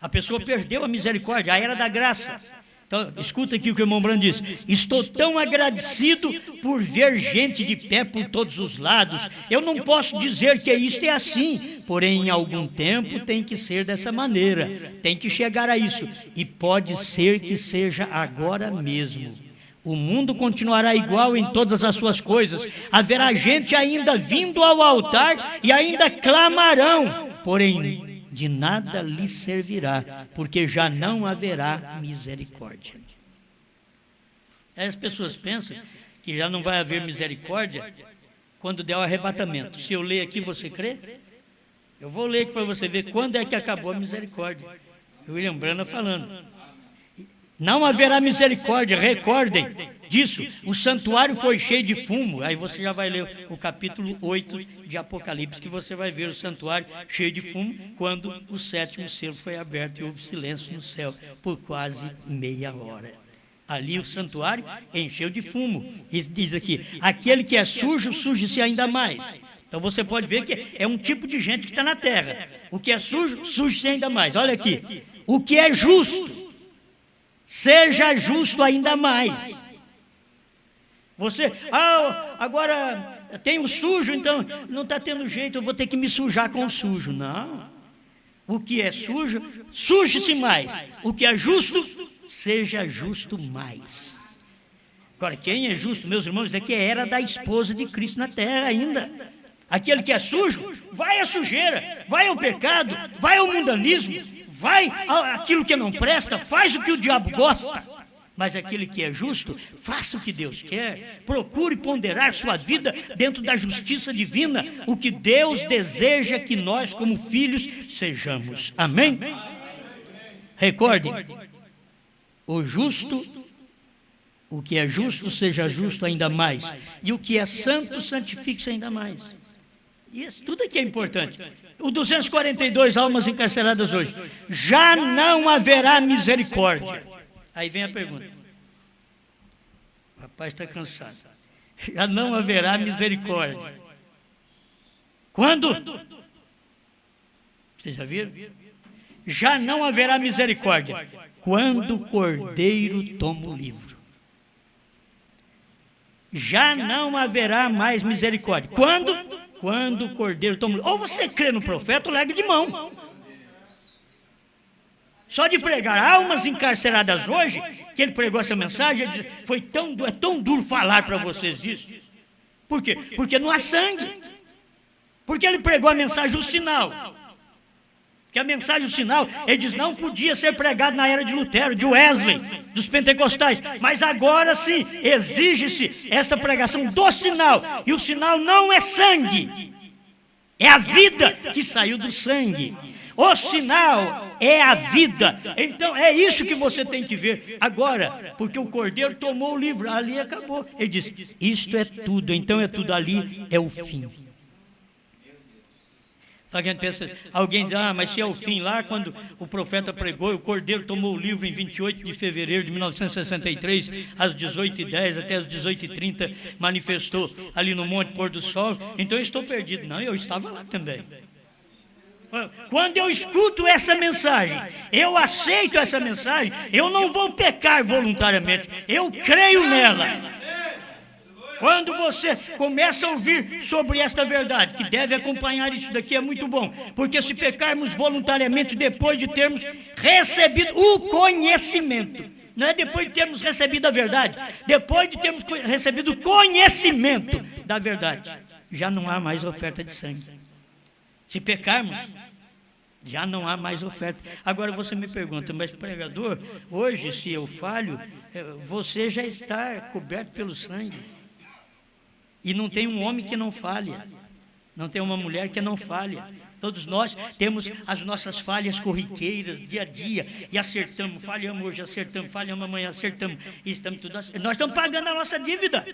A pessoa perdeu a misericórdia, a era da graça. Então, escuta aqui o que o irmão Branham diz. Estou tão agradecido por ver gente de pé por todos os lados. Eu não posso dizer que isto é assim, porém em algum tempo tem que ser dessa maneira. Tem que chegar a isso. E pode ser que seja agora mesmo. O mundo continuará igual em todas as suas coisas. Haverá gente ainda vindo ao altar e ainda clamarão, porém de nada lhe servirá, porque já não haverá misericórdia. As pessoas pensam que já não vai haver misericórdia quando der o arrebatamento. Se eu ler aqui, você crê? Eu vou ler aqui para você ver quando é que acabou a misericórdia. William Branham falando. Não haverá misericórdia, recordem disso. O santuário foi cheio de fumo. Aí você já vai ler o capítulo 8 de Apocalipse, que você vai ver o santuário cheio de fumo, quando o 7º selo foi aberto e houve silêncio no céu por quase meia hora. Ali o santuário encheu de fumo. E diz aqui, aquele que é sujo, suje-se ainda mais. Então você pode ver que é um tipo de gente que está na terra. O que é sujo, suje-se ainda mais. Olha aqui, o que é justo, seja justo ainda mais. Você, agora tem o sujo, então não está tendo jeito, eu vou ter que me sujar com o sujo. Não. O que é sujo, suje-se mais. O que é justo, seja justo mais. Agora, quem é justo, meus irmãos, daqui era da esposa de Cristo na terra ainda. Aquele que é sujo, vai à sujeira, vai ao pecado, vai ao mundanismo, vai àquilo que não presta, faz o que o diabo gosta. Mas aquele que é justo, faça o que Deus quer, procure ponderar sua vida dentro da justiça divina, o que Deus deseja que nós, como filhos, sejamos. Amém? Recordem, o justo, o que é justo, seja justo ainda mais, e o que é santo, santifique-se ainda mais. Isso tudo aqui é importante. O 242 almas encarceradas hoje, já não haverá misericórdia. Aí vem a pergunta. O rapaz está cansado. Já não haverá misericórdia. Quando? Vocês já viram? Já não haverá misericórdia. Quando o Cordeiro toma o livro. Já não haverá mais misericórdia. Quando? Quando o Cordeiro toma o livro. Ou você crê no profeta ou larga de mão. Só de pregar almas encarceradas hoje, que ele pregou essa mensagem, ele disse, é tão duro falar para vocês isso. Por quê? Porque não há sangue. Porque ele pregou a mensagem, o sinal. Que a mensagem, o sinal, ele diz, não podia ser pregado na era de Lutero, de Wesley, dos pentecostais. Mas agora sim, exige-se essa pregação do sinal. E o sinal não é sangue. É a vida que saiu do sangue. O sinal é a vida. Então é isso que você tem que ver agora, porque o Cordeiro tomou o livro, ali acabou. Ele disse, isto é tudo, então é tudo, ali é o fim. Sabe que a gente pensa, alguém diz, mas se é o fim, lá quando o profeta pregou, o Cordeiro tomou o livro em 28 de fevereiro de 1963, às 18h10 até às 18h30, manifestou ali no Monte Pôr do Sol, então eu estou perdido. Não, eu estava lá também. Quando eu escuto essa mensagem, eu aceito essa mensagem, eu não vou pecar voluntariamente, eu creio nela. Quando você começa a ouvir sobre esta verdade, que deve acompanhar isso daqui, é muito bom, porque se pecarmos voluntariamente depois de termos recebido o conhecimento, não é depois de termos recebido a verdade, depois de termos recebido o conhecimento da verdade, já não há mais oferta de sangue. Se pecarmos, já não há mais oferta. Agora você me pergunta, mas pregador, hoje se eu falho, você já está coberto pelo sangue. E não tem um homem que não falha, não tem uma mulher que não falha. Todos nós temos as nossas falhas corriqueiras, dia a dia, e acertamos, falhamos hoje, acertamos, falhamos amanhã, acertamos, e estamos tudo assim. Nós estamos pagando a nossa dívida,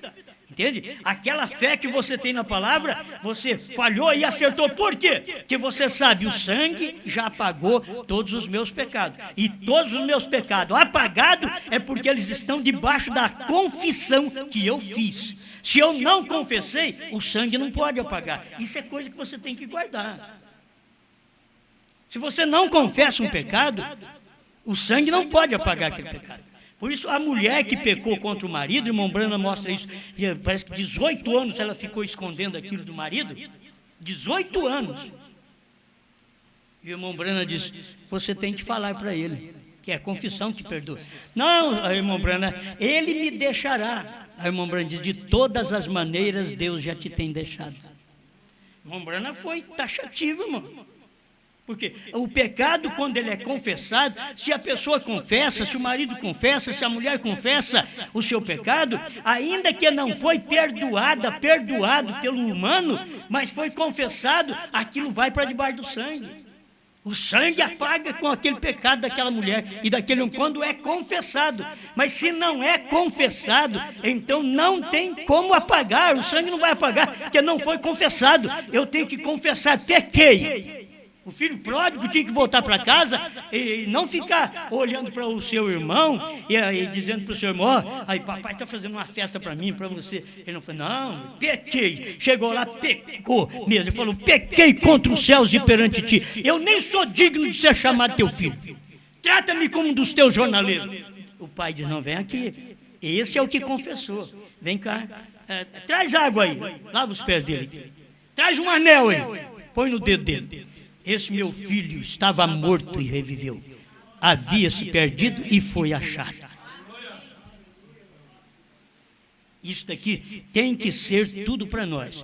entende? Aquela fé que você tem na palavra, você falhou e acertou, por quê? Porque você sabe, o sangue já apagou todos os meus pecados, e todos os meus pecados apagados é porque eles estão debaixo da confissão que eu fiz. Se eu não confessei, o sangue não pode apagar. Isso é coisa que você tem que guardar. Se você não confessa um pecado, o sangue não pode apagar aquele pecado. Por isso, a mulher que pecou contra o marido, o irmão Brana mostra isso, parece que 18 anos ela ficou escondendo aquilo do marido. 18 anos. E o irmão Brana disse, você tem que falar para ele, que é a confissão que perdoa. Não, irmão Brana, ele me deixará. A irmã Brana diz, de todas as maneiras Deus já te tem deixado. A irmã Brana foi taxativa, irmão. Porque o pecado, quando ele é confessado, se a pessoa confessa, se o marido confessa, se a mulher confessa o seu pecado, ainda que não foi perdoado pelo humano, mas foi confessado, aquilo vai para debaixo do sangue. O sangue apaga com aquele pecado daquela mulher e daquele homem, quando é confessado. Mas se não é confessado, então não tem como apagar, o sangue não vai apagar, porque não foi confessado. Eu tenho que confessar, pequei. O filho pródigo tinha que voltar para casa e não ficar olhando para o seu irmão e dizendo para o seu irmão: ó, aí papai está fazendo uma festa para mim, para você. Ele não falou: não, pequei. Chegou lá, pecou mesmo. Ele falou: pequei contra os céus e perante ti. Eu nem sou digno de ser chamado teu filho. Trata-me como um dos teus jornaleiros. O pai diz: não, vem aqui. Esse é o que confessou. Vem cá. Traz água aí. Lava os pés dele. Traz um anel aí. Põe no dedo dele. Esse meu filho estava morto e reviveu. Havia se perdido e foi achado. Isso daqui tem que ser tudo para nós.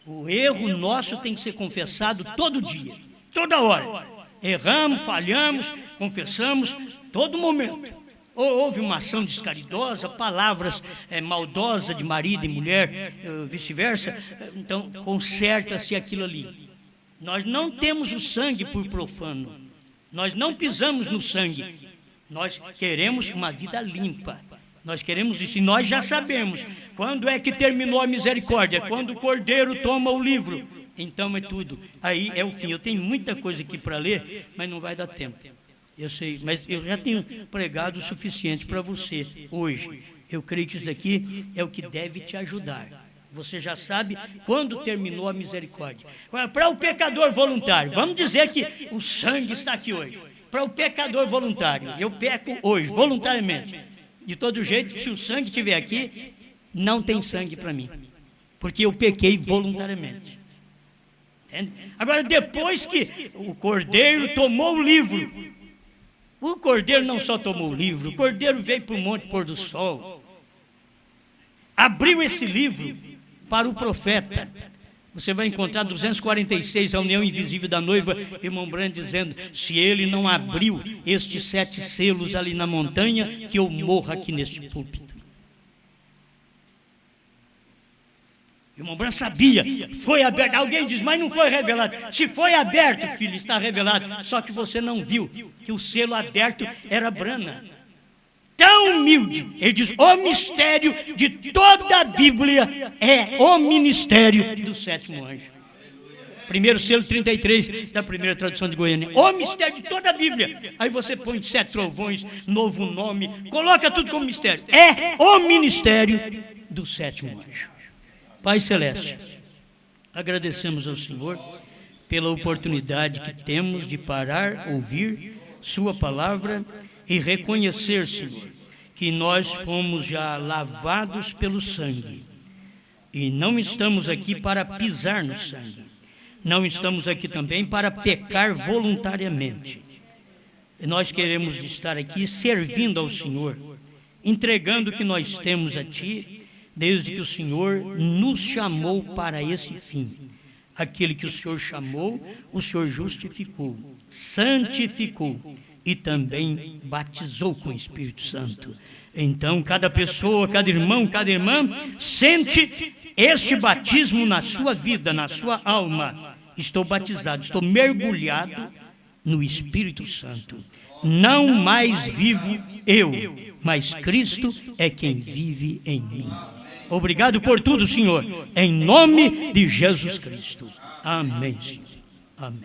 O erro nosso tem que ser confessado todo dia, toda hora. Erramos, falhamos, confessamos, todo momento. Ou houve uma ação descaridosa, palavras maldosas de marido e mulher, vice-versa. Então, conserta-se aquilo ali. Nós não temos o sangue por profano. Nós não pisamos no sangue. Nós queremos uma vida limpa. Nós queremos isso. E nós já sabemos quando é que terminou a misericórdia. Quando o Cordeiro toma o livro. Então é tudo. Aí é o fim. Eu tenho muita coisa aqui para ler, mas não vai dar tempo. Eu sei, mas eu já tenho pregado o suficiente para você hoje. Eu creio que isso daqui é o que deve te ajudar. Você já sabe quando terminou a misericórdia. Para o pecador voluntário, vamos dizer que o sangue está aqui hoje. Para o pecador voluntário, eu peco hoje, voluntariamente. De todo jeito, se o sangue estiver aqui, não tem sangue para mim. Porque eu pequei voluntariamente. Entende? Agora, depois que o Cordeiro tomou o livro, o Cordeiro não só tomou o livro, o Cordeiro veio para o Monte Pôr do Sol, abriu esse livro para o profeta. Você vai encontrar 246, a união invisível da noiva, irmão Brandt dizendo: se ele não abriu estes 7 selos ali na montanha, que eu morra aqui neste púlpito. Irmão Brandt sabia, foi aberto. Alguém diz: mas não foi revelado. Se foi aberto, filho, está revelado. Só que você não viu que o selo aberto era Brana. Tão humilde, ele diz: o mistério de toda a Bíblia é o ministério do 7º anjo. Primeiro selo 33 da primeira tradução de Goiânia. O mistério de toda a Bíblia. Aí você põe 7 trovões, novo nome, coloca tudo como mistério. É o ministério do 7º anjo. Pai Celeste, agradecemos ao Senhor pela oportunidade que temos de parar, ouvir Sua palavra e reconhecer, Senhor, que nós fomos já lavados pelo sangue. E não estamos aqui para pisar no sangue. Não estamos aqui também para pecar voluntariamente. Nós queremos estar aqui servindo ao Senhor, entregando o que nós temos a Ti, desde que o Senhor nos chamou para esse fim. Aquele que o Senhor chamou, o Senhor justificou, santificou e também batizou com o Espírito Santo. Então, cada pessoa, cada irmão, cada irmã sente este batismo na sua vida, na sua alma. Estou batizado, estou mergulhado no Espírito Santo. Não mais vivo eu, mas Cristo é quem vive em mim. Obrigado por tudo, Senhor, em nome de Jesus Cristo. Amém, Senhor. Amém.